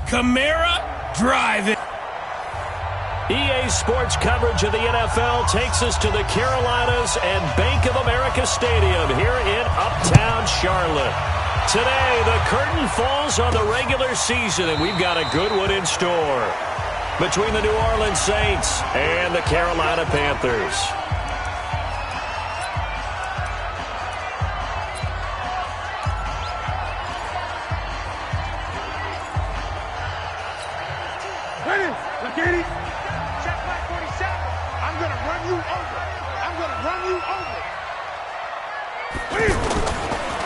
Kamara driving. EA Sports coverage of the NFL takes us to the Carolinas and Bank of America Stadium here in Uptown Charlotte. Today, the curtain falls on the regular season, and we've got a good one in store between the New Orleans Saints and the Carolina Panthers.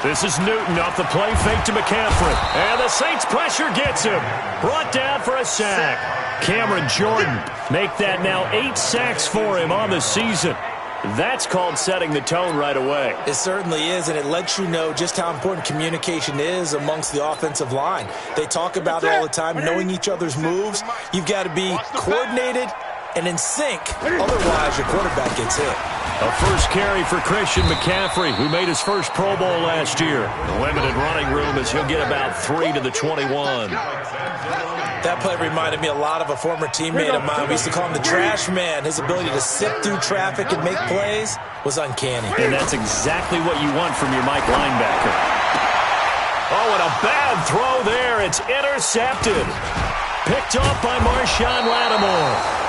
This is Newton off the play fake to McCaffrey. And the Saints pressure gets him. Brought down for a sack. Cameron Jordan make that now 8 sacks for him on the season. That's called setting the tone right away. It certainly is, and it lets you know just how important communication is amongst the offensive line. They talk about it all the time, knowing each other's moves. You've got to be coordinated and in sync. Otherwise, your quarterback gets hit. A first carry for Christian McCaffrey, who made his first Pro Bowl last year. The limited running room as he'll get about 3 to the 21. That play reminded me a lot of a former teammate of mine. We used to call him the trash man. His ability to sift through traffic and make plays was uncanny. And that's exactly what you want from your Mike linebacker. Oh, and a bad throw there. It's intercepted. Picked off by Marshawn Lattimore.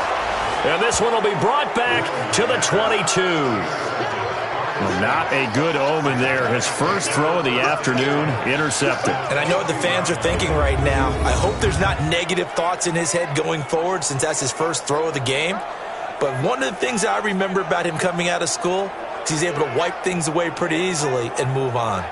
And this one will be brought back to the 22. Well, not a good omen there. His first throw of the afternoon, intercepted. And I know what the fans are thinking right now. I hope there's not negative thoughts in his head going forward since that's his first throw of the game. But one of the things I remember about him coming out of school is he's able to wipe things away pretty easily and move on.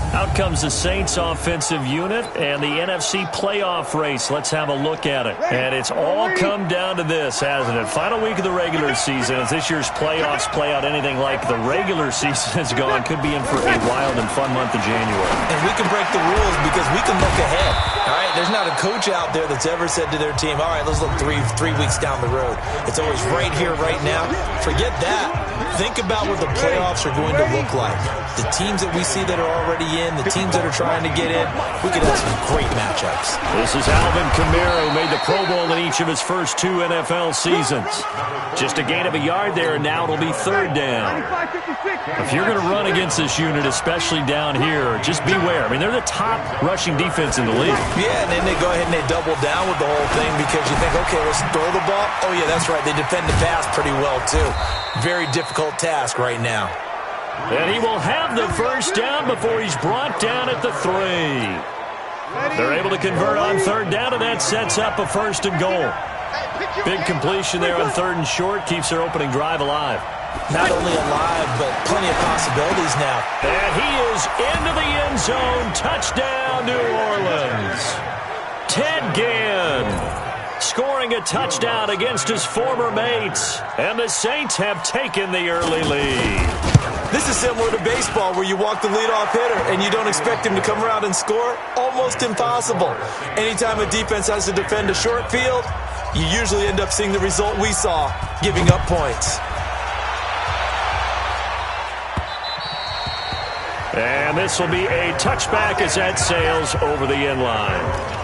Out comes the Saints offensive unit and the NFC playoff race. Let's have a look at it. And it's all come down to this, hasn't it? Final week of the regular season. As this year's playoffs play out anything like the regular season has gone, could be in for a wild and fun month of January. And we can break the rules because we can look ahead. All right, there's not a coach out there that's ever said to their team, all right, let's look three weeks down the road. It's always right here, right now. Forget that. Think about what the playoffs are going to look like. The teams that we see that are already in, the teams that are trying to get in, we could have some great matchups. This is Alvin Kamara, who made the Pro Bowl in each of his first 2 NFL seasons. Just a gain of a yard there, and now it'll be 3rd down. If you're going to run against this unit, especially down here, just beware. I mean, they're the top rushing defense in the league. Yeah, and then they go ahead and they double down with the whole thing because you think, okay, let's throw the ball. Oh, yeah, that's right. They defend the pass pretty well, too. Very difficult task right now. And he will have the first down before he's brought down at the 3. They're able to convert on 3rd down, and that sets up a 1st and goal. Big completion there on 3rd and short keeps their opening drive alive. Not only alive, but plenty of possibilities now. And he is into the end zone. Touchdown, New Orleans. Ted Ginn scoring a touchdown against his former mates. And the Saints have taken the early lead. This is similar to baseball where you walk the leadoff hitter and you don't expect him to come around and score. Almost impossible. Anytime a defense has to defend a short field, you usually end up seeing the result we saw, giving up points. And this will be a touchback as that sails over the end line.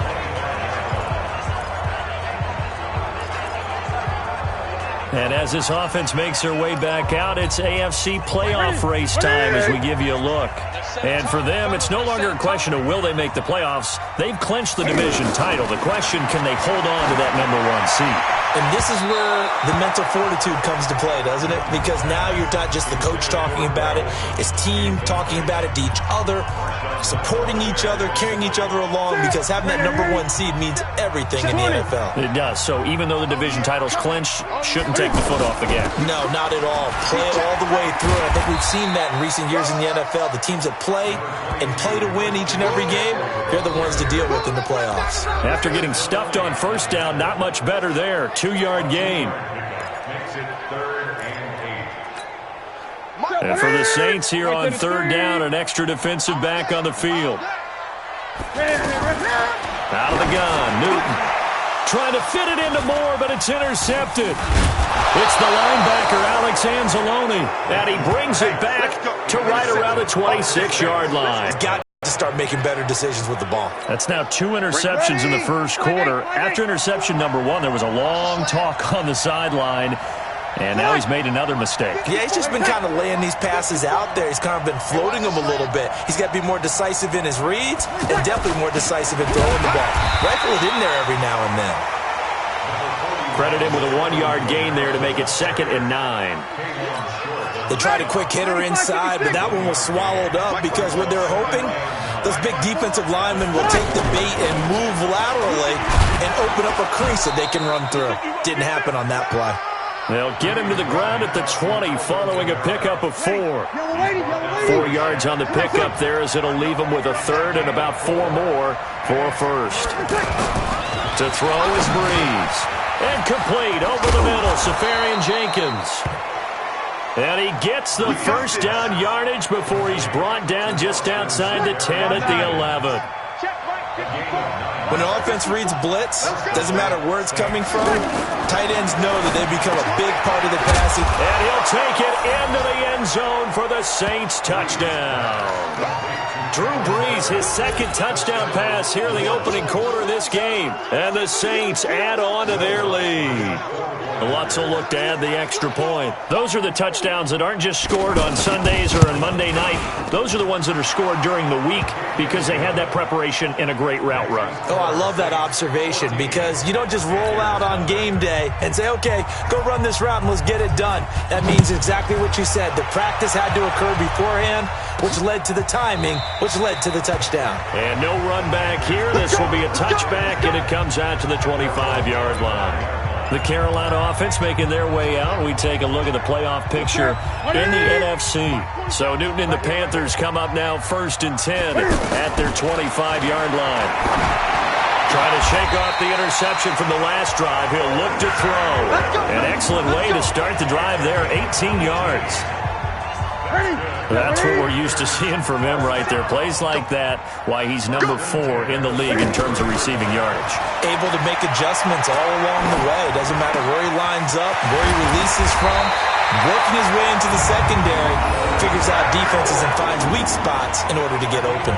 And as this offense makes their way back out, it's AFC playoff race time as we give you a look. And for them, it's no longer a question of will they make the playoffs. They've clinched the division title. The question, can they hold on to that #1 seed? And this is where the mental fortitude comes to play, doesn't it? Because now you're not just the coach talking about it. It's team talking about it to each other, supporting each other, carrying each other along, because having that #1 seed means everything in the NFL. It does. So even though the division title's clinched, shouldn't take the foot off the gas. No, not at all. Play it all the way through. I think we've seen that in recent years in the NFL. The teams that play and play to win each and every game, they're the ones to deal with in the playoffs. After getting stuffed on 1st down, not much better there. 2-yard gain. And for the Saints here on 3rd down, an extra defensive back on the field. Out of the gun, Newton. Trying to fit it into Moore, but it's intercepted. It's the linebacker, Alex Anzalone, and he brings it back to right around the 26-yard line. to start making better decisions with the ball. That's now 2 interceptions in the first quarter. After interception number 1, there was a long talk on the sideline, and now he's made another mistake. Yeah, he's just been kind of laying these passes out there. He's kind of been floating them a little bit. He's got to be more decisive in his reads and definitely more decisive in throwing the ball. Rifle it in there every now and then. Credit him with a 1-yard gain there to make it 2nd and 9. They tried a quick hitter inside, but that one was swallowed up because what they're hoping, those big defensive linemen will take the bait and move laterally and open up a crease that they can run through. Didn't happen on that play. They'll get him to the ground at the 20 following a pickup of 4. 4 yards on the pickup there as it'll leave him with a 3rd and about 4 more for a 1st. To throw is Breeze. And complete over the middle, Safarian Jenkins. And he gets the first down yardage before he's brought down just outside the 10 at the 11. When an offense reads blitz, doesn't matter where it's coming from, tight ends know that they become a big part of the passing. And he'll take it into the end zone for the Saints touchdown. Drew Brees, his 2nd touchdown pass here in the opening quarter of this game. And the Saints add on to their lead. Lutz will look to add the extra point. Those are the touchdowns that aren't just scored on Sundays or on Monday night. Those are the ones that are scored during the week because they had that preparation in a great route run. Oh, I love that observation because you don't just roll out on game day and say, okay, go run this route and let's get it done. That means exactly what you said. The practice had to occur beforehand, which led to the timing, which led to the touchdown. And no run back here. This will be a touchback, and it comes out to the 25-yard line. The Carolina offense making their way out. We take a look at the playoff picture in the NFC. So Newton and the Panthers come up now 1st and 10 at their 25-yard line. Trying to shake off the interception from the last drive. He'll look to throw. An excellent way to start the drive there, 18 yards. That's what we're used to seeing from him right there. Plays like that, why he's number 4 in the league in terms of receiving yardage. Able to make adjustments all along the way. Doesn't matter where he lines up, where he releases from. Working his way into the secondary, figures out defenses and finds weak spots in order to get open.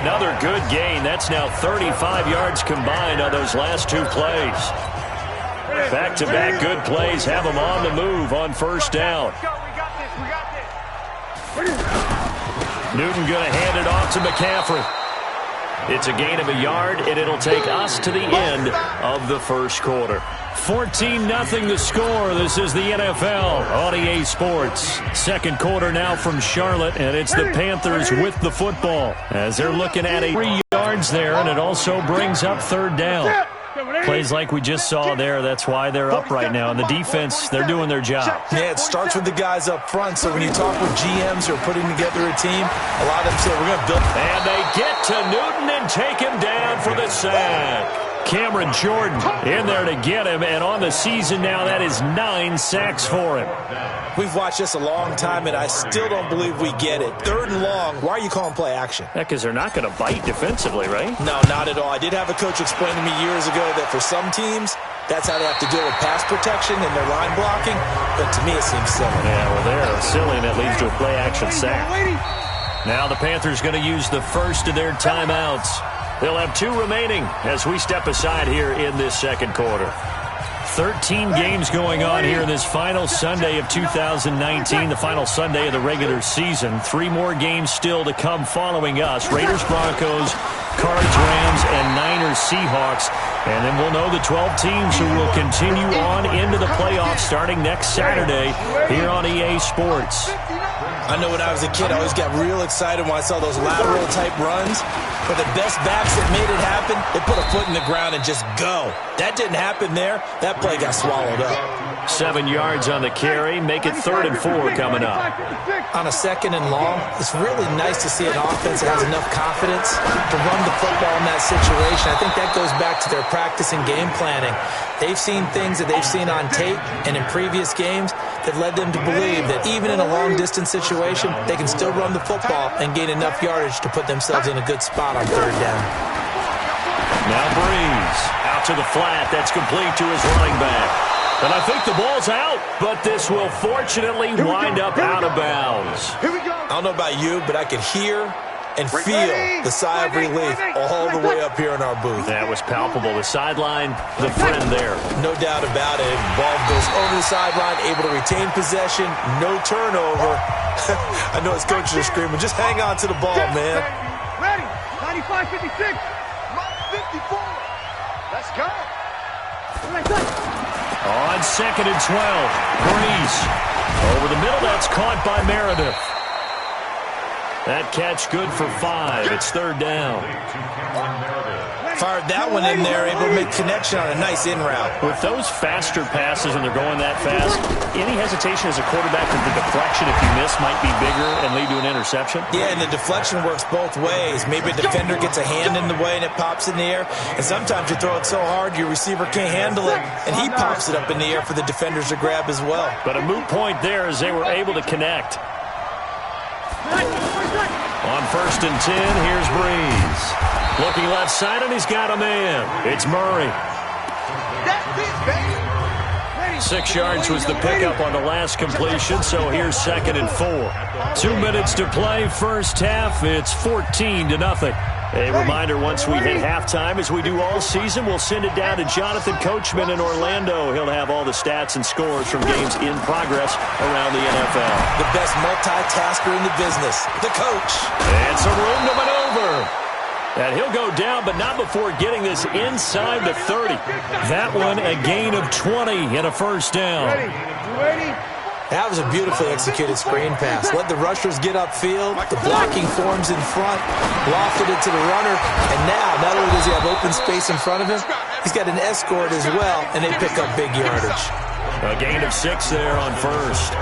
Another good gain. That's now 35 yards combined on those last 2 plays. Back-to-back good plays have him on the move on 1st down. Newton going to hand it off to McCaffrey. It's a gain of a yard, and it'll take us to the end of the first quarter. 14-0 the score. This is the NFL on EA Sports. Second quarter now from Charlotte, and it's the Panthers with the football as they're looking at 3 yards there, and it also brings up 3rd down. Plays like we just saw there, that's why they're up right now. And the defense, they're doing their job. Yeah, it starts with the guys up front. So when you talk with GMs who are putting together a team, a lot of them say, we're going to build. And they get to Newton and take him down for the sack. Cameron Jordan in there to get him. And on the season now, that is 9 sacks for him. We've watched this a long time, and I still don't believe we get it. 3rd and long, why are you calling play action? Yeah, because they're not going to bite defensively, right? No, not at all. I did have a coach explain to me years ago that for some teams, that's how they have to deal with pass protection and their line blocking. But to me, it seems silly. Yeah, well, they're silly, and it leads to a play action sack. Now the Panthers going to use the first of their timeouts. They'll have 2 remaining as we step aside here in this second quarter. 13 games going on here this final Sunday of 2019, the final Sunday of the regular season. 3 more games still to come following us. Raiders, Broncos, Cards, Rams, and Niners, Seahawks. And then we'll know the 12 teams who will continue on into the playoffs starting next Saturday here on EA Sports. I know when I was a kid, I always got real excited when I saw those lateral-type runs. But the best backs that made it happen, they put a foot in the ground and just go. That didn't happen there. That play got swallowed up. 7 yards on the carry. Make it 3rd and 4 coming up. On a 2nd and long, it's really nice to see an offense that has enough confidence to run the football in that situation. I think that goes back to their practice and game planning. They've seen things that they've seen on tape and in previous games that led them to believe that even in a long-distance situation, they can still run the football and gain enough yardage to put themselves in a good spot on 3rd down. Now Breeze out to the flat. That's complete to his running back. And I think the ball's out, but this will fortunately wind up out of bounds. I don't know about you, but I could hear and feel the sigh of relief all the way up here in our booth. That was palpable. The sideline, the friend there. No doubt about it. Ball goes over the sideline, able to retain possession, no turnover. I know his coaches are screaming, just hang on to the ball, man. Ready, 95-56, 54. Let's go. On 2nd and 12, Breeze. Over the middle, that's caught by Meredith. That catch good for 5. It's 3rd down. Fired that one in there, able to make connection on a nice in route. With those faster passes and they're going that fast, any hesitation as a quarterback that the deflection, if you miss, might be bigger and lead to an interception? Yeah, and the deflection works both ways. Maybe a defender gets a hand in the way and it pops in the air, and sometimes you throw it so hard your receiver can't handle it, and he pops it up in the air for the defenders to grab as well. But a moot point there as they were able to connect. On 1st and 10, here's Breeze. Looking left side, and he's got a man. It's Murray. 6 yards was the pickup on the last completion, so here's 2nd and 4. 2 minutes to play, first half. It's 14-0. A reminder, once we hit halftime, as we do all season, we'll send it down to Jonathan Coachman in Orlando. He'll have all the stats and scores from games in progress around the NFL. The best multitasker in the business, the coach. It's a room to maneuver. And he'll go down, but not before getting this inside the 30. That one, a gain of 20 and a first down. That was a beautifully executed screen pass. Let the rushers get upfield. The blocking forms in front. Lofted it to the runner. And now, not only does he have open space in front of him, he's got an escort as well, and they pick up big yardage. A gain of 6 there on first.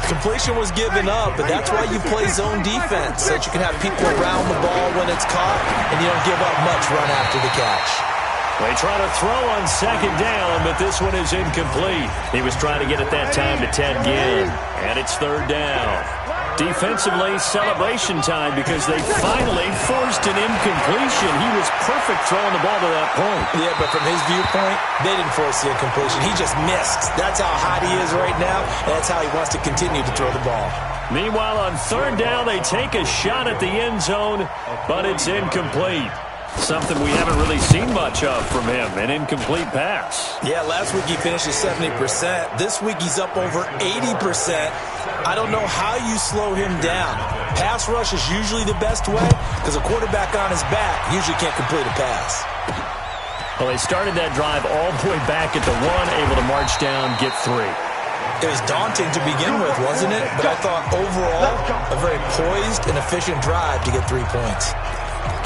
Completion was given up, but that's why you play zone defense, so that you can have people around the ball when it's caught, and you don't give up much run after the catch. They try to throw on 2nd down, but this one is incomplete. He was trying to get it that time to Ted Ginn, and it's 3rd down. Defensively, celebration time because they finally forced an incompletion. He was perfect throwing the ball to that point. Yeah, but from his viewpoint, they didn't force the incompletion. He just missed. That's how hot he is right now, and that's how he wants to continue to throw the ball. Meanwhile, on 3rd down, they take a shot at the end zone, but it's incomplete. Something we haven't really seen much of from him, an incomplete pass. Yeah, last week he finished at 70%. This week he's up over 80%. I don't know how you slow him down. Pass rush is usually the best way because a quarterback on his back usually can't complete a pass. Well, they started that drive all the way back at the 1, able to march down, get 3. It was daunting to begin with, wasn't it? But I thought overall, a very poised and efficient drive to get 3 points.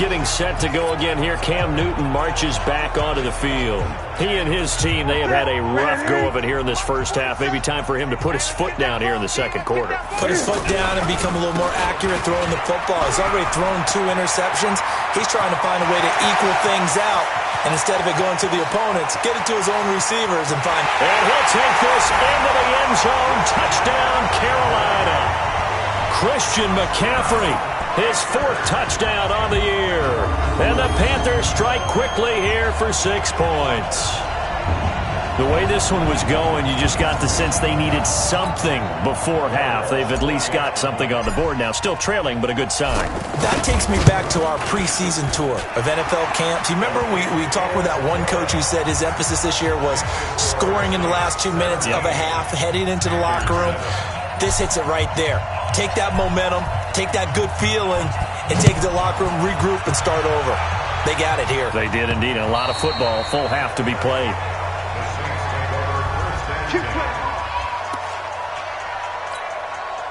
Getting set to go again here. Cam Newton marches back onto the field. He and his team, they have had a rough go of it here in this first half. Maybe time for him to put his foot down here in the 2nd quarter. Put his foot down and become a little more accurate throwing the football. He's already thrown 2 interceptions. He's trying to find a way to equal things out. And instead of it going to the opponents, get it to his own receivers and find... And he'll take this into the end zone. Touchdown, Carolina. Christian McCaffrey. His 4th touchdown on the year. And the Panthers strike quickly here for 6 points. The way this one was going, you just got the sense they needed something before half. They've at least got something on the board now. Still trailing, but a good sign. That takes me back to our preseason tour of NFL camps. You remember we talked with that one coach who said his emphasis this year was scoring in the last 2 minutes of a half, heading into the locker room. This hits it right there. Take that momentum, take that good feeling, and take it to the locker room, regroup, and start over. They got it here. They did indeed. And a lot of football, full half to be played.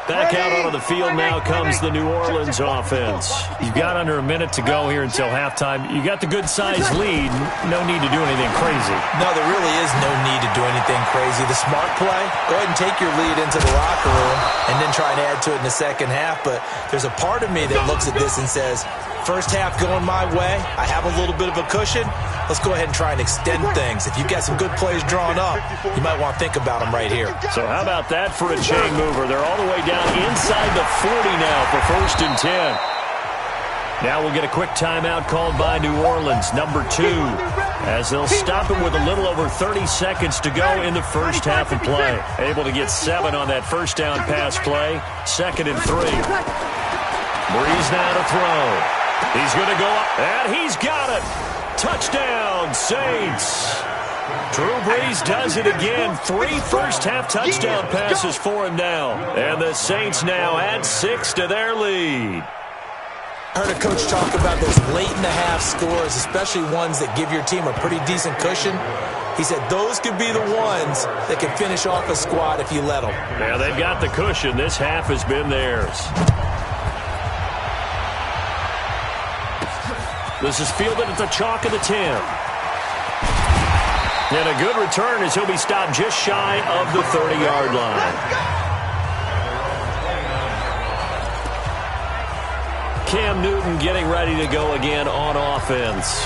Back out onto the field now comes the New Orleans offense. You've got under a minute to go here until halftime. You got the good-sized lead. No need to do anything crazy. No, there really is no need to do anything crazy. The smart play, go ahead and take your lead into the locker room and then try and add to it in the second half. But there's a part of me that looks at this and says, first half going my way, I have a little bit of a cushion. Let's go ahead and try and extend things. If you've got some good plays drawn up, you might want to think about them right here. So how about that for a chain mover? They're all the way down inside the 40 now for 1st and 10. Now we'll get a quick timeout called by New Orleans, number 2, as they'll stop it with a little over 30 seconds to go in the first half of play. Able to get 7 on that first down pass play, 2nd and 3. Breeze now to throw. He's going to go up, and he's got it. Touchdown, Saints. Drew Brees does it again. 3 first-half touchdown passes for him now. And the Saints now add 6 to their lead. I heard a coach talk about those late-in-the-half scores, especially ones that give your team a pretty decent cushion. He said those could be the ones that can finish off a squad if you let them. Yeah, they've got the cushion. This half has been theirs. This is fielded at the chalk of the 10. And a good return as he'll be stopped just shy of the 30-yard line. Cam Newton getting ready to go again on offense.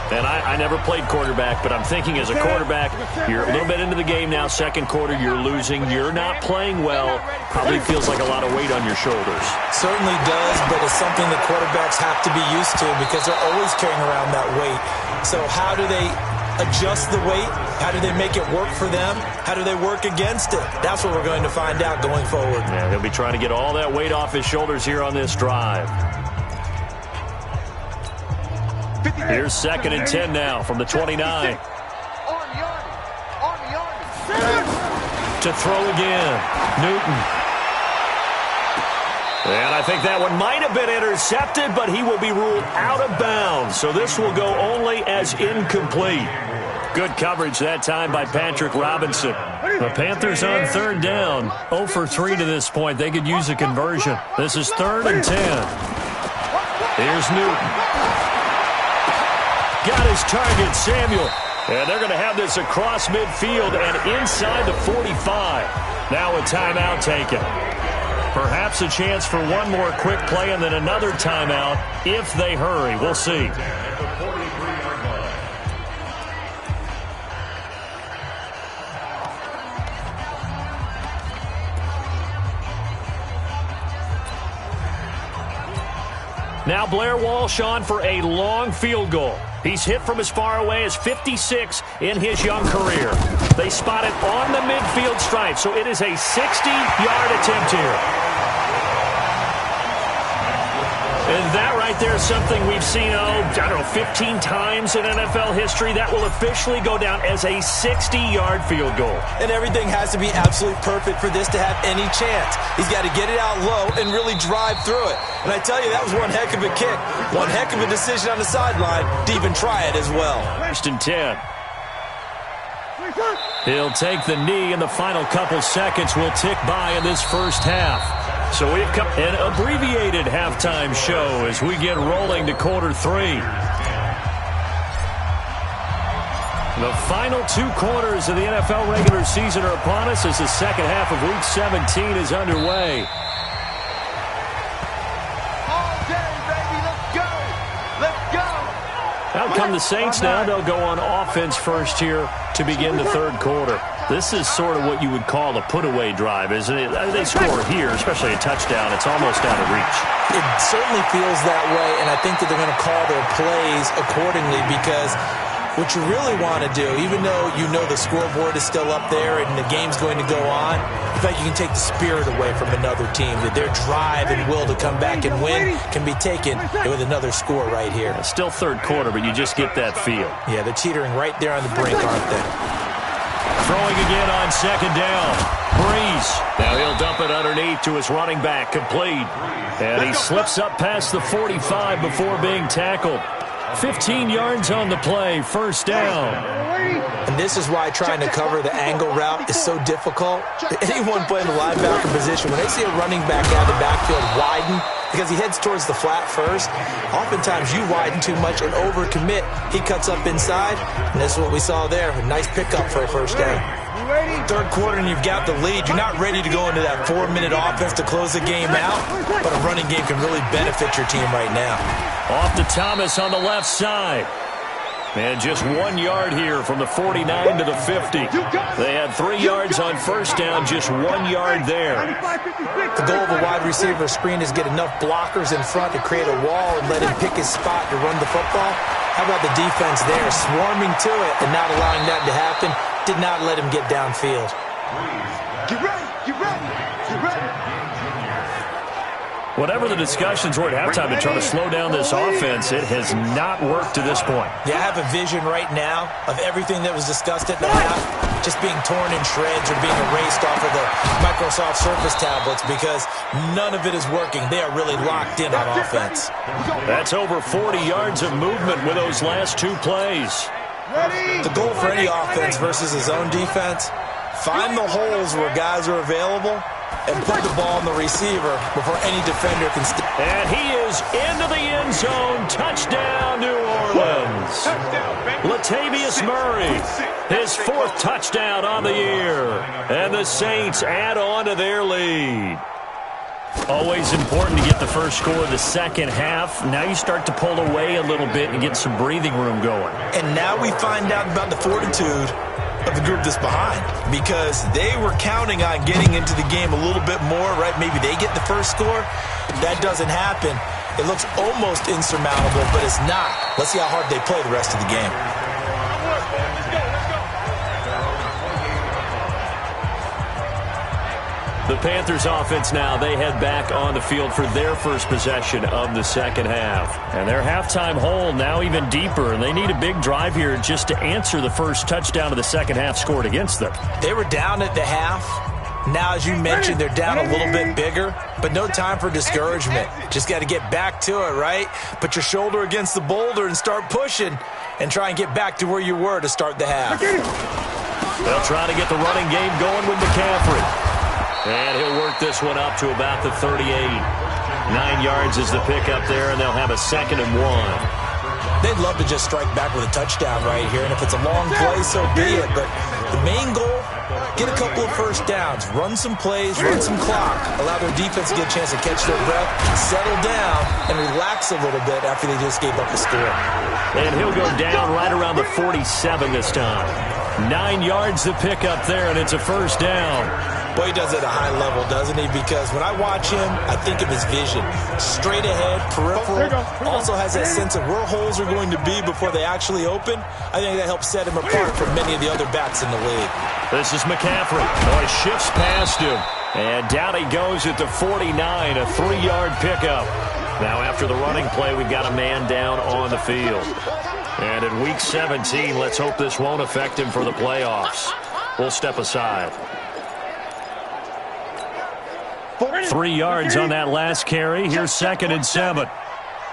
And I never played quarterback, but I'm thinking as a quarterback, you're a little bit into the game now, second quarter, you're losing, you're not playing well, probably feels like a lot of weight on your shoulders. Certainly does, but it's something that quarterbacks have to be used to because they're always carrying around that weight. So how do they adjust the weight? How do they make it work for them? How do they work against it? That's what we're going to find out going forward. Yeah, he'll be trying to get all that weight off his shoulders here on this drive. Here's 2nd and 10 now from the 29. To throw again. Newton. And I think that one might have been intercepted, but he will be ruled out of bounds. So this will go only as incomplete. Good coverage that time by Patrick Robinson. The Panthers on 3rd down. 0 for 3 to this point. They could use a conversion. This is 3rd and 10. Here's Newton. Got his target, Samuel. And they're going to have this across midfield and inside the 45. Now a timeout taken. Perhaps a chance for one more quick play and then another timeout if they hurry. We'll see. Now Blair Walsh on for a long field goal. He's hit from as far away as 56 in his young career. They spot it on the midfield stripe, so it is a 60-yard attempt here. And that right there is something we've seen, 15 times in NFL history. That will officially go down as a 60-yard field goal. And everything has to be absolutely perfect for this to have any chance. He's got to get it out low and really drive through it. And I tell you, that was one heck of a kick. One heck of a decision on the sideline to even try it as well. 1st and 10. He'll take the knee, and the final couple seconds will tick by in this first half. So we've come an abbreviated halftime show as we get rolling to quarter 3. The final 2 quarters of the NFL regular season are upon us as the second half of Week 17 is underway. All day, baby, let's go! Let's go! Out come the Saints now. They'll go on offense first here to begin the 3rd quarter. This is sort of what you would call a put-away drive, isn't it? They score here, especially a touchdown. It's almost out of reach. It certainly feels that way, and I think that they're going to call their plays accordingly because what you really want to do, even though you know the scoreboard is still up there and the game's going to go on, in fact, you can take the spirit away from another team, that their drive and will to come back and win can be taken with another score right here. Still 3rd quarter, but you just get that feel. Yeah, they're teetering right there on the brink, aren't they? Throwing again on 2nd down. Breeze. Now he'll dump it underneath to his running back. Complete. And he slips up past the 45 before being tackled. 15 yards on the play. 1st down. And this is why trying to cover the angle route is so difficult. Anyone playing the linebacker position, when they see a running back out of the backfield widen, because he heads towards the flat first, oftentimes you widen too much and overcommit. He cuts up inside, and this is what we saw there. A nice pickup for a 1st down. 3rd quarter and you've got the lead. You're not ready to go into that 4-minute offense to close the game out, but a running game can really benefit your team right now. Off to Thomas on the left side. And just 1 yard here from the 49 to the 50. They had 3 yards on 1st down, just 1 yard there. The goal of a wide receiver screen is get enough blockers in front to create a wall and let him pick his spot to run the football. How about the defense there, swarming to it and not allowing that to happen? Did not let him get downfield. Get ready, get ready, get ready. Whatever the discussions were at halftime to try to slow down this offense, it has not worked to this point. Yeah, I have a vision right now of everything that was discussed at the half just being torn in shreds or being erased off of the Microsoft Surface tablets because none of it is working. They are really locked in on offense. That's over 40 yards of movement with those last 2 plays. The goal for any offense versus his own defense, find the holes where guys are available and put the ball on the receiver before any defender can And he is into the end zone. Touchdown, New Orleans. Latavius Murray, his 4th touchdown on the year. And the Saints add on to their lead. Always important to get the first score of the second half. Now you start to pull away a little bit and get some breathing room going. And now we find out about the fortitude of the group that's behind, because they were counting on getting into the game a little bit more, right? Maybe they get the first score. That doesn't happen. It looks almost insurmountable, but it's not. Let's see how hard they play the rest of the game. The Panthers offense now, they head back on the field for their first possession of the second half. And their halftime hole now even deeper, and they need a big drive here just to answer the first touchdown of the second half scored against them. They were down at the half. Now, as you mentioned, they're down a little bit bigger, but no time for discouragement. Just got to get back to it, right? Put your shoulder against the boulder and start pushing and try and get back to where you were to start the half. They'll try to get the running game going with McCaffrey. And he'll work this one up to about the 38. 9 yards is the pickup there, and they'll have a 2nd and 1. They'd love to just strike back with a touchdown right here, and if it's a long play, so be it. But the main goal, get a couple of first downs, run some plays, run some clock, allow their defense to get a chance to catch their breath, settle down, and relax a little bit after they just gave up the score. And he'll go down right around the 47 this time. 9 yards to pick up there, and it's a first down. Boy, he does it at a high level, doesn't he? Because when I watch him, I think of his vision. Straight ahead, peripheral, also has that sense of where holes are going to be before they actually open. I think that helps set him apart from many of the other backs in the league. This is McCaffrey. Oh, he shifts past him. And down he goes at the 49, a 3-yard pickup. Now after the running play, we've got a man down on the field. And in Week 17, let's hope this won't affect him for the playoffs. We'll step aside. 3 yards on that last carry. Here's 2nd and 7.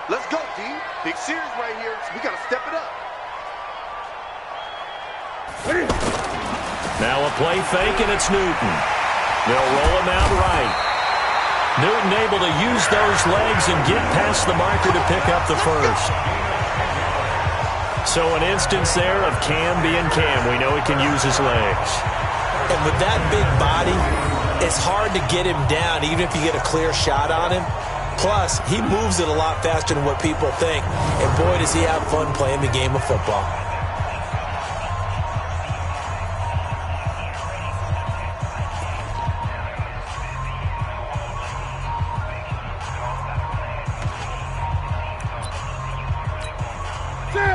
Let's go, D. Big series right here. So we got to step it up. Now a play fake, and it's Newton. They'll roll him out right. Newton able to use those legs and get past the marker to pick up the first. So an instance there of Cam being Cam. We know he can use his legs. And with that big body, it's hard to get him down, even if you get a clear shot on him. Plus, he moves it a lot faster than what people think. And boy, does he have fun playing the game of football.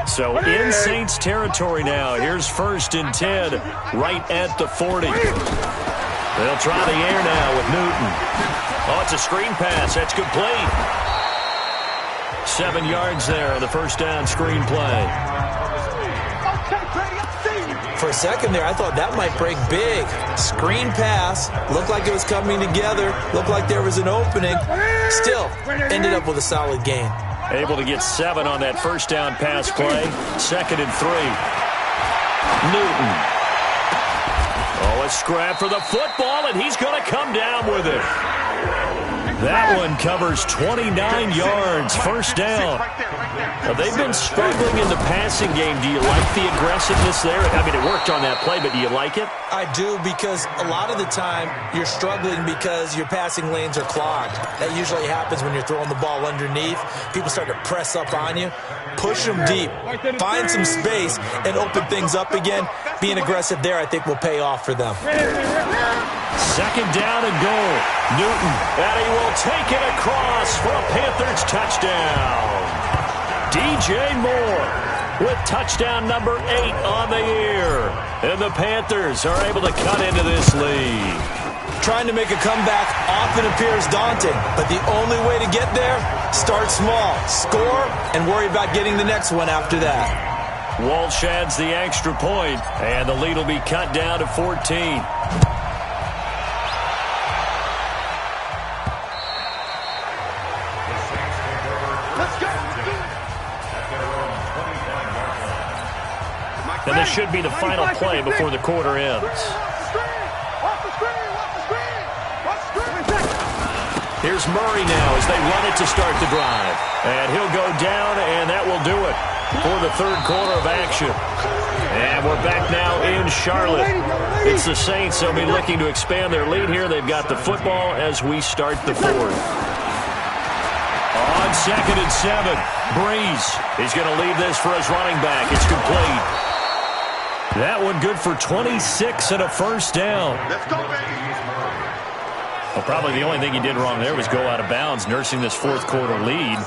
So in Saints territory now. Here's 1st and 10, right at the 40. They'll try the air now with Newton. Oh, it's a screen pass. That's complete. 7 yards there on the first down screen play. For a second there, I thought that might break big. Screen pass. Looked like it was coming together. Looked like there was an opening. Still, ended up with a solid gain. Able to get 7 on that first down pass play. 2nd and 3. Newton. Oh, a scrap for the football, and he's going to come down with it. That one covers 29 yards, first down. Now, they've been struggling in the passing game. Do you like the aggressiveness there? I mean, it worked on that play, but do you like it? I do, because a lot of the time you're struggling because your passing lanes are clogged. That usually happens when you're throwing the ball underneath. People start to press up on you. Push them deep. Find some space and open things up again. Being aggressive there, I think, will pay off for them. 2nd down and goal. Newton, and he will take it across for a Panthers touchdown. DJ Moore with touchdown number 8 on the year. And the Panthers are able to cut into this lead. Trying to make a comeback often appears daunting, but the only way to get there, start small, score, and worry about getting the next one after that. Walsh adds the extra point, and the lead will be cut down to 14. And this should be the final play before the quarter ends. Here's Murray now as they run it to start the drive. And he'll go down, and that will do it for the third quarter of action. And we're back now in Charlotte. It's the Saints. They'll be looking to expand their lead here. They've got the football as we start the fourth. On 2nd and 7, Breeze. He's going to leave this for his running back. It's complete. That one good for 26 and a first down. Let's go, baby. Well, probably the only thing he did wrong there was go out of bounds, nursing this fourth quarter lead.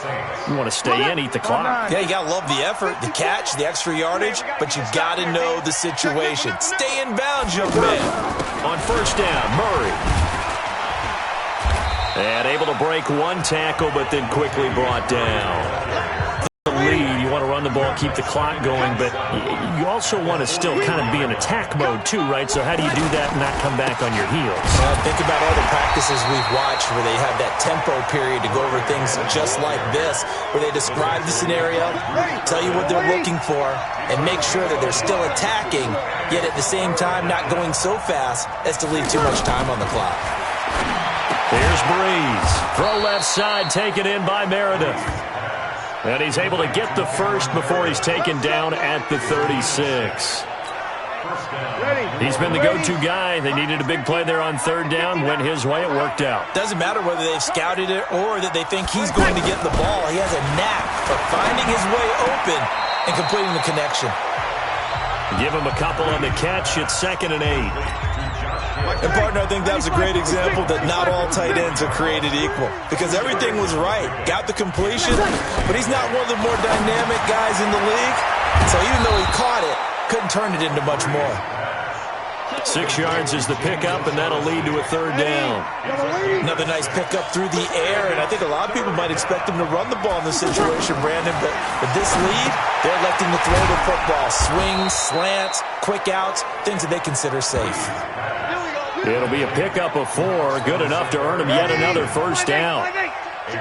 You want to stay in, eat the clock. Yeah, you got to love the effort, the catch, the extra yardage, but you got to know the situation. Stay in bounds, young man. On first down, Murray. And able to break one tackle, but then quickly brought down. Lead. You want to run the ball, keep the clock going, but you also want to still kind of be in attack mode too, right? So how do you do that and not come back on your heels? Think about all the practices we've watched where they have that tempo period to go over things just like this, where they describe the scenario, tell you what they're looking for, and make sure that they're still attacking, yet at the same time not going so fast as to leave too much time on the clock. Here's Breeze. Throw left side, taken in by Meredith. And he's able to get the first before he's taken down at the 36. He's been the go-to guy. They needed a big play there on third down. Went his way. It worked out. Doesn't matter whether they've scouted it or that they think he's going to get the ball. He has a knack for finding his way open and completing the connection. Give him a couple on the catch. It's 2nd and 8. And, partner, I think that was a great example that not all tight ends are created equal because everything was right. Got the completion, but he's not one of the more dynamic guys in the league. So even though he caught it, couldn't turn it into much more. 6 yards is the pickup, and that'll lead to a third down. Another nice pickup through the air, and I think a lot of people might expect him to run the ball in this situation, Brandon, but with this lead, they're electing to throw the football. Swings, slants, quick outs, things that they consider safe. It'll be a pickup of 4, good enough to earn him yet another first down.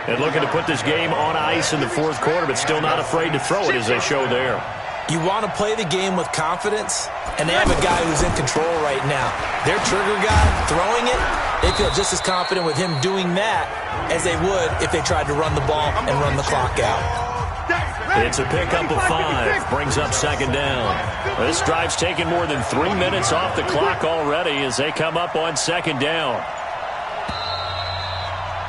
And looking to put this game on ice in the fourth quarter, but still not afraid to throw it as they show there. You want to play the game with confidence, and they have a guy who's in control right now. Their trigger guy, throwing it, they feel just as confident with him doing that as they would if they tried to run the ball and run the clock out. It's a pickup of 5, brings up 2nd down. This drive's taken more than 3 minutes off the clock already as they come up on 2nd down.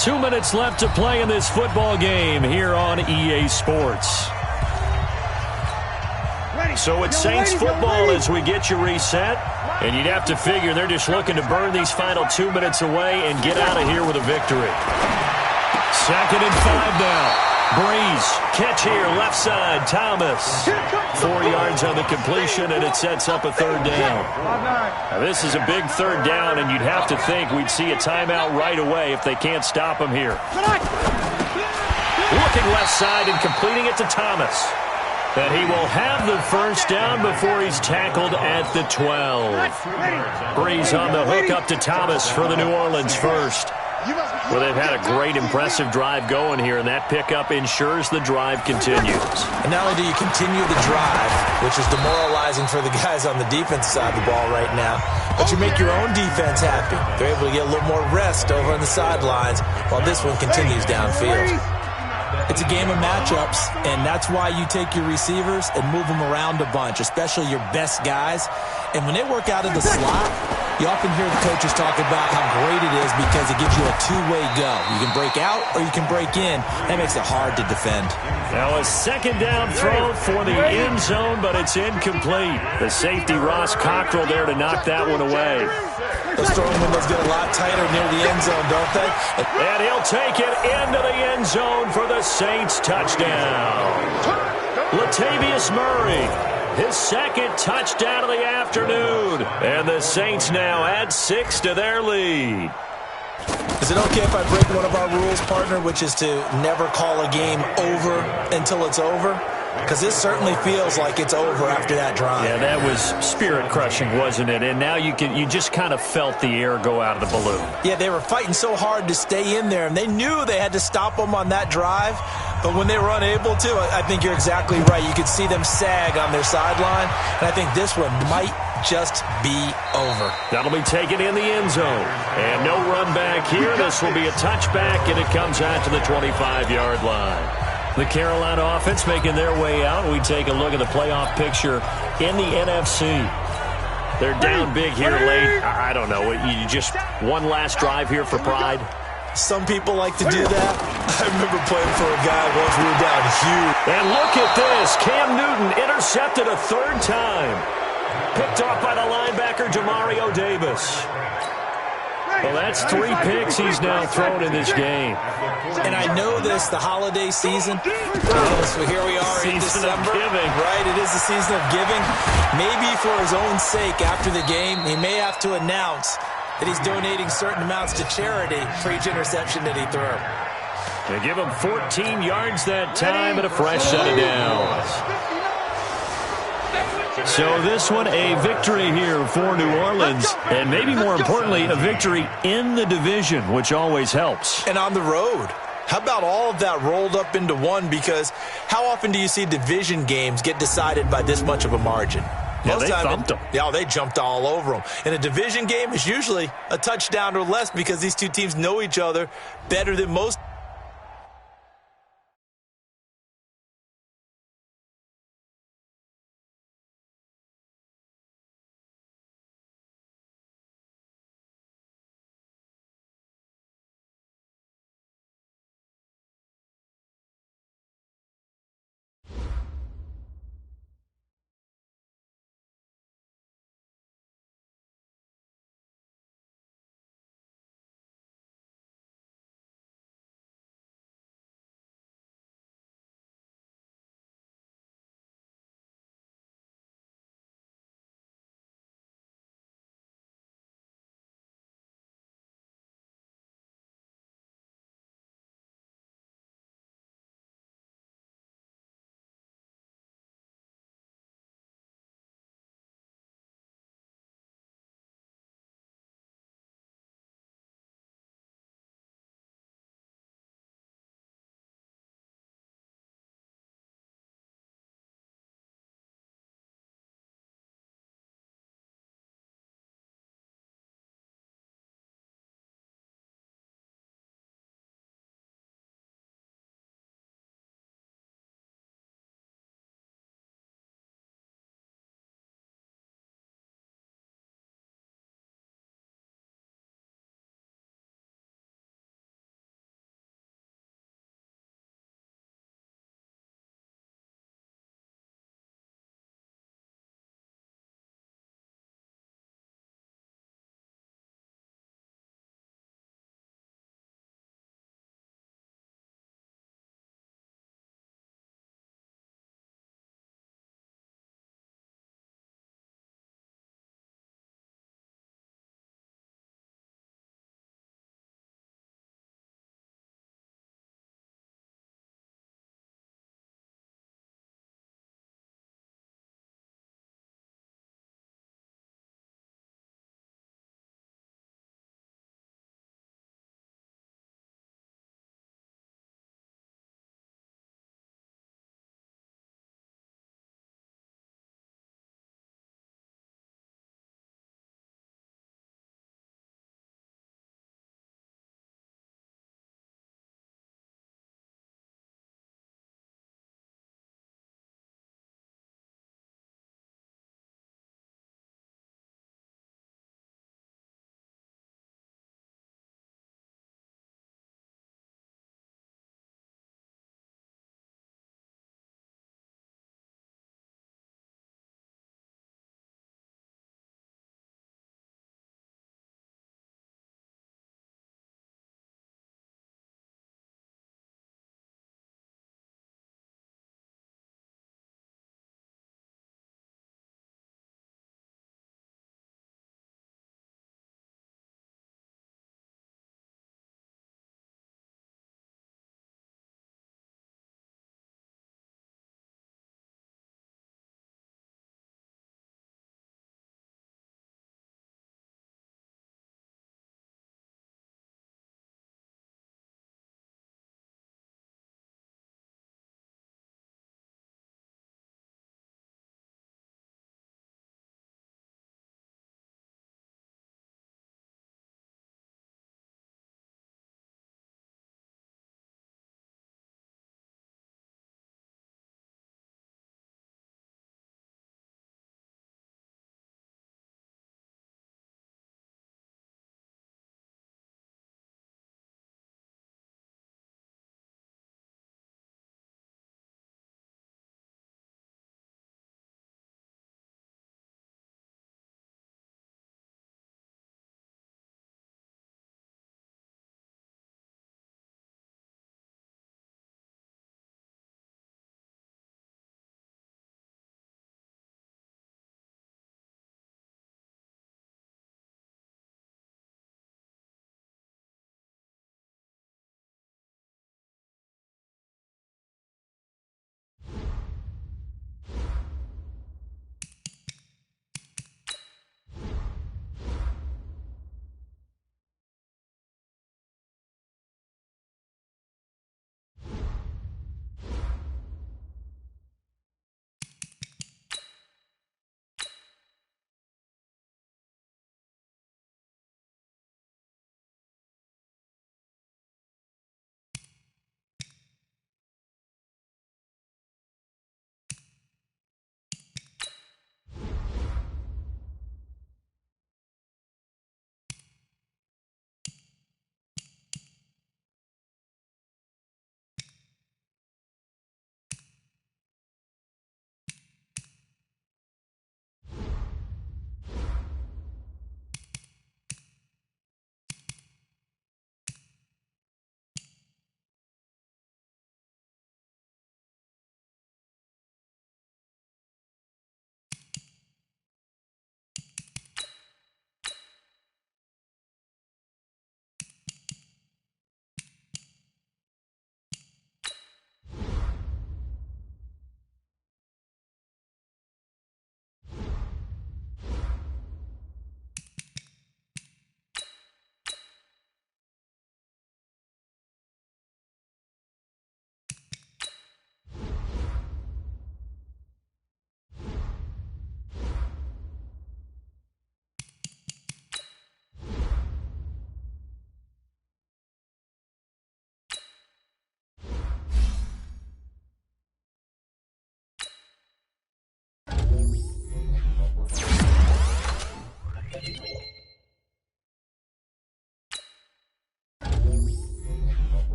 2 minutes left to play in this football game here on EA Sports. So it's Saints football as we get you reset. And you'd have to figure they're just looking to burn these final 2 minutes away and get out of here with a victory. 2nd and 5 now. Breeze, catch here, left side, Thomas. 4 yards on the completion, and it sets up a third down. Now, this is a big third down, and you'd have to think we'd see a timeout right away if they can't stop him here. Looking left side and completing it to Thomas. And he will have the first down before he's tackled at the 12. Breeze on the hook up to Thomas for the New Orleans first. Well, they've had a great, impressive drive going here, and that pickup ensures the drive continues. And not only do you continue the drive, which is demoralizing for the guys on the defense side of the ball right now, but you make your own defense happy. They're able to get a little more rest over on the sidelines while this one continues downfield. It's a game of matchups, and that's why you take your receivers and move them around a bunch, especially your best guys. And when they work out of the slot, you often hear the coaches talk about how great it is because it gives you a two-way go. You can break out or you can break in. That makes it hard to defend. Now a 2nd down throw for the end zone, but it's incomplete. The safety, Ross Cockrell, there to knock that one away. Those throwing windows get a lot tighter near the end zone, don't they? And he'll take it into the end zone for the Saints touchdown. Latavius Murray. His second touchdown of the afternoon. And the Saints now add 6 to their lead. Is it okay if I break one of our rules, partner, which is to never call a game over until it's over? Because this certainly feels like it's over after that drive. Yeah, that was spirit-crushing, wasn't it? And now you just kind of felt the air go out of the balloon. Yeah, they were fighting so hard to stay in there, and they knew they had to stop them on that drive. But when they were unable to, I think you're exactly right. You could see them sag on their sideline, and I think this one might just be over. That'll be taken in the end zone. And no run back here. This will be a touchback, and it comes out to the 25-yard line. The Carolina offense making their way out. We take a look at the playoff picture in the NFC. They're down big here late. I don't know. You just one last drive here for pride. Some people like to do that. I remember playing for a guy once we were down huge. And look at this. Cam Newton intercepted a third time. Picked off by the linebacker, Demario Davis. Well, that's 3 picks he's now thrown in this game. And I know this, the holiday season. So here we are in December. Giving. Right, it is the season of giving. Maybe for his own sake after the game, he may have to announce that he's donating certain amounts to charity for each interception that he threw. They give him 14 yards that time and a fresh set of downs. So this one, a victory here for New Orleans, and maybe more importantly, a victory in the division, which always helps. And on the road. How about all of that rolled up into one? Because how often do you see division games get decided by this much of a margin? Yeah, they thumped them. Yeah, they jumped all over them. In a division game, it's usually a touchdown or less because these two teams know each other better than most.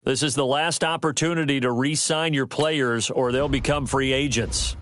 This is the last opportunity to re-sign your players or they'll become free agents.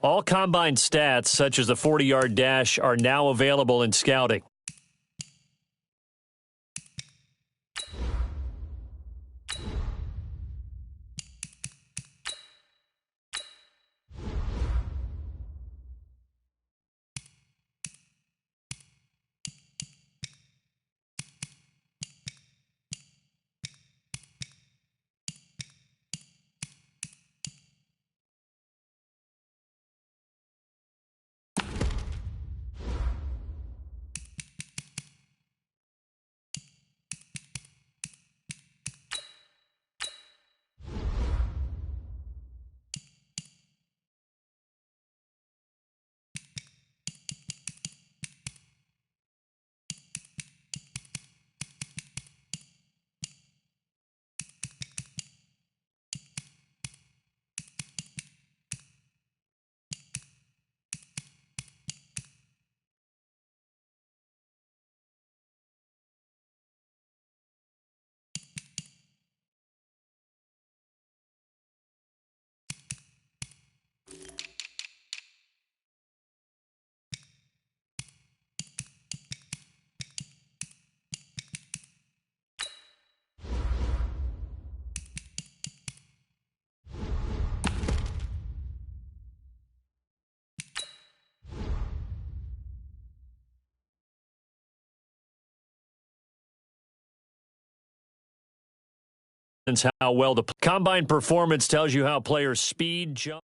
All combine stats, such as the 40-yard dash, are now available in scouting. How well the combine performance tells you how players' speed, jump.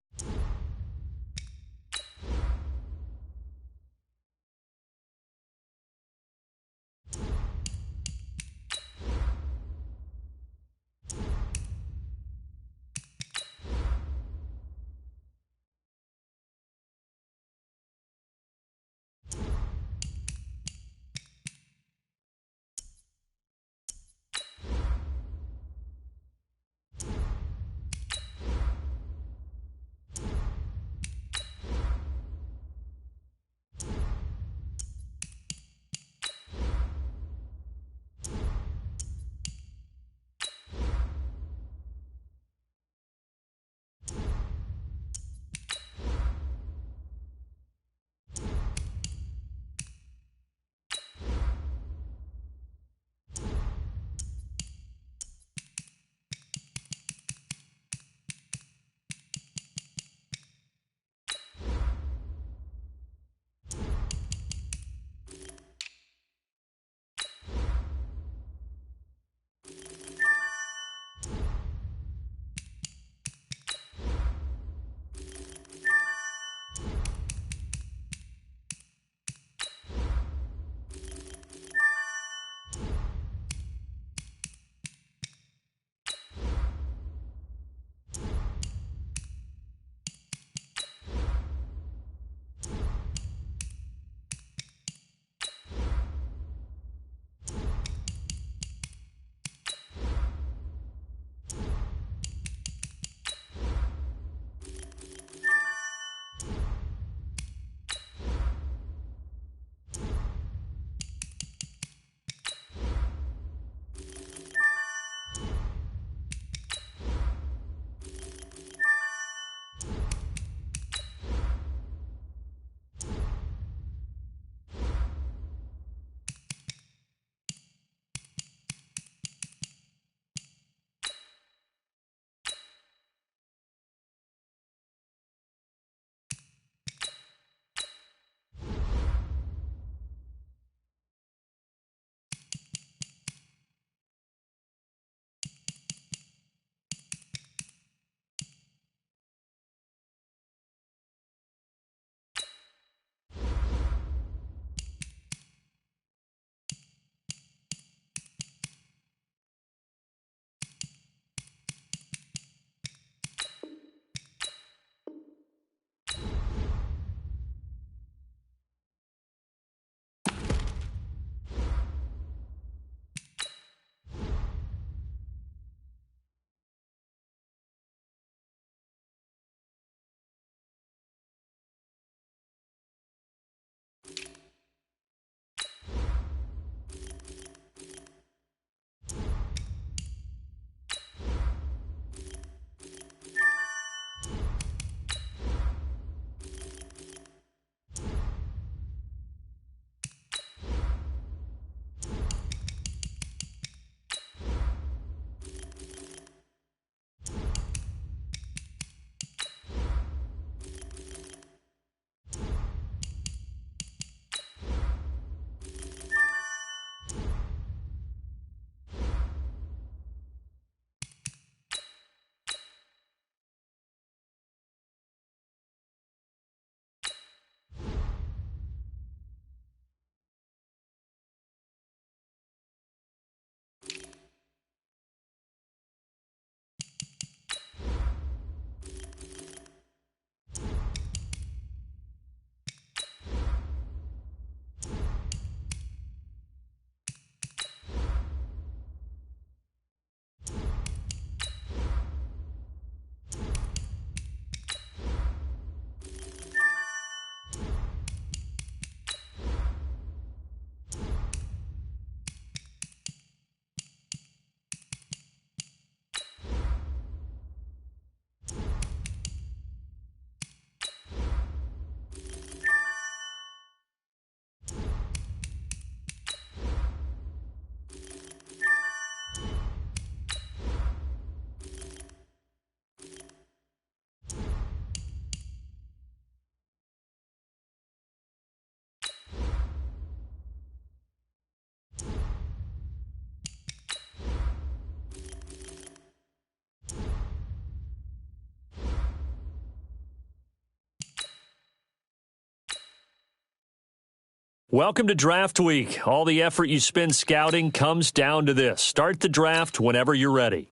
Welcome to Draft Week. All the effort you spend scouting comes down to this. Start the draft whenever you're ready.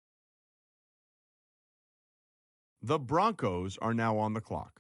The Broncos are now on the clock.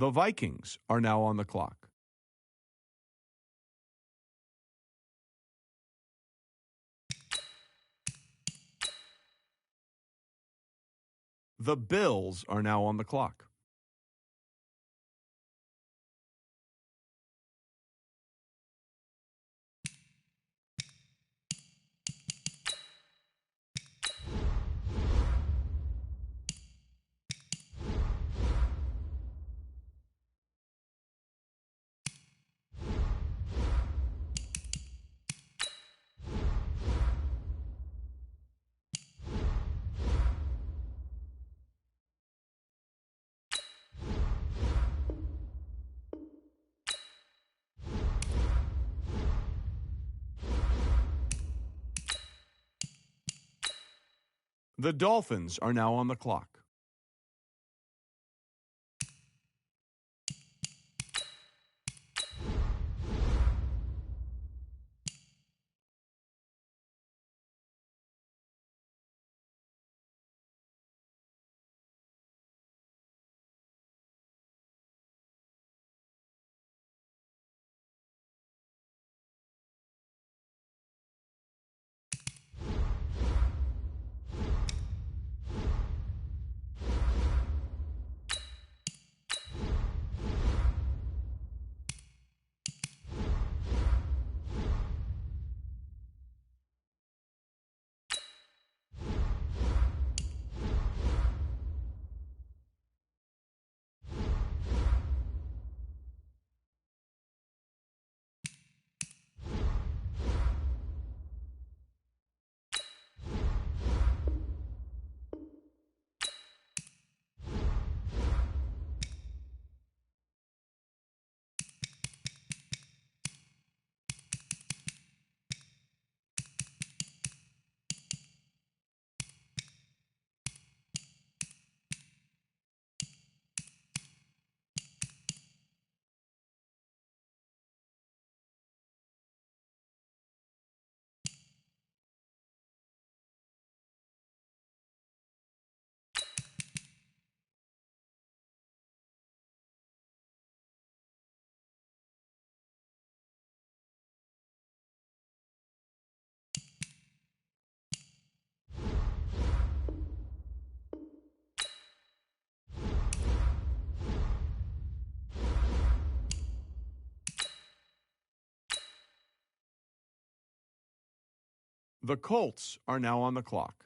The Vikings are now on the clock. The Bills are now on the clock. The Dolphins are now on the clock. The Colts are now on the clock.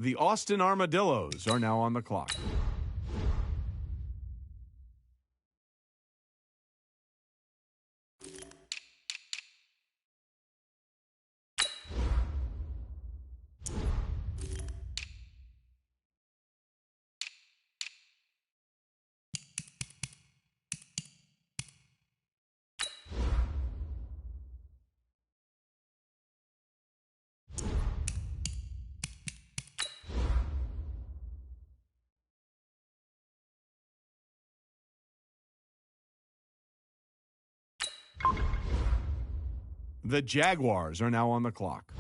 The Austin Armadillos are now on the clock. The Jaguars are now on the clock.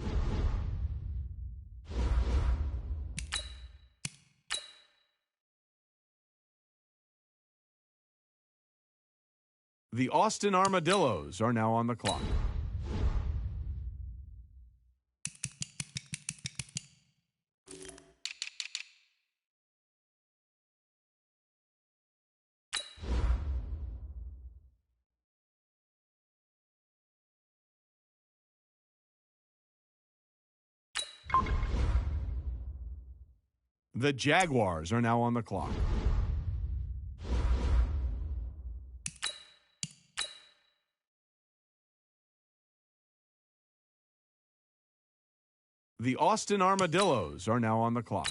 The Austin Armadillos are now on the clock. The Jaguars are now on the clock. The Austin Armadillos are now on the clock.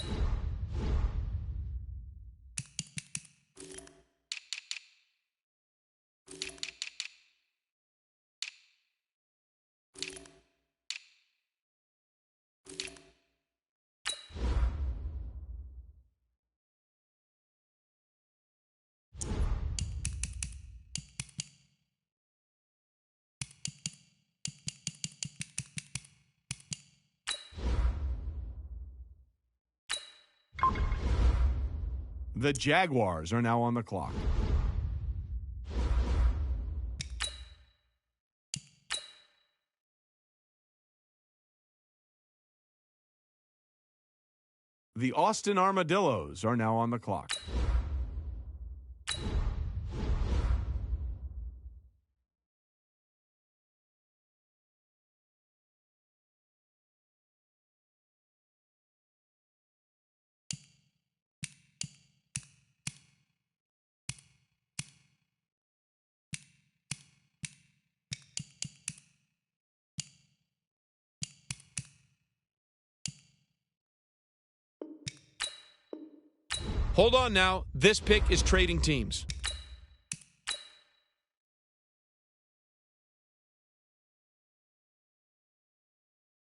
The Jaguars are now on the clock. The Austin Armadillos are now on the clock. Hold on now. This pick is trading teams.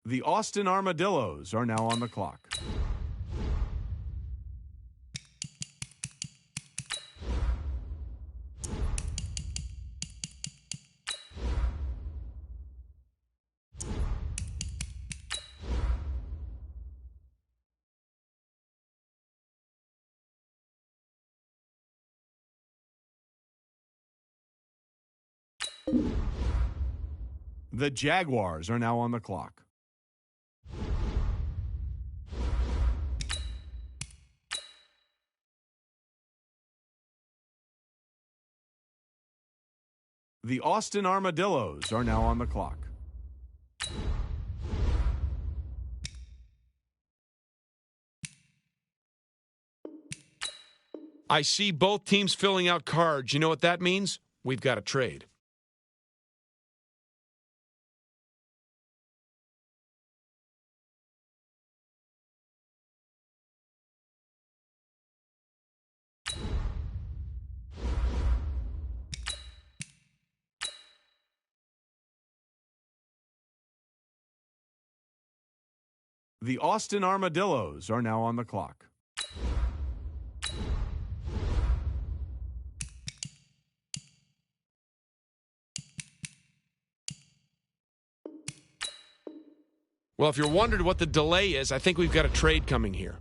The Austin Armadillos are now on the clock. The Jaguars are now on the clock. The Austin Armadillos are now on the clock. I see both teams filling out cards. You know what that means? We've got a trade. The Austin Armadillos are now on the clock. Well, if you're wondering what the delay is, I think we've got a trade coming here.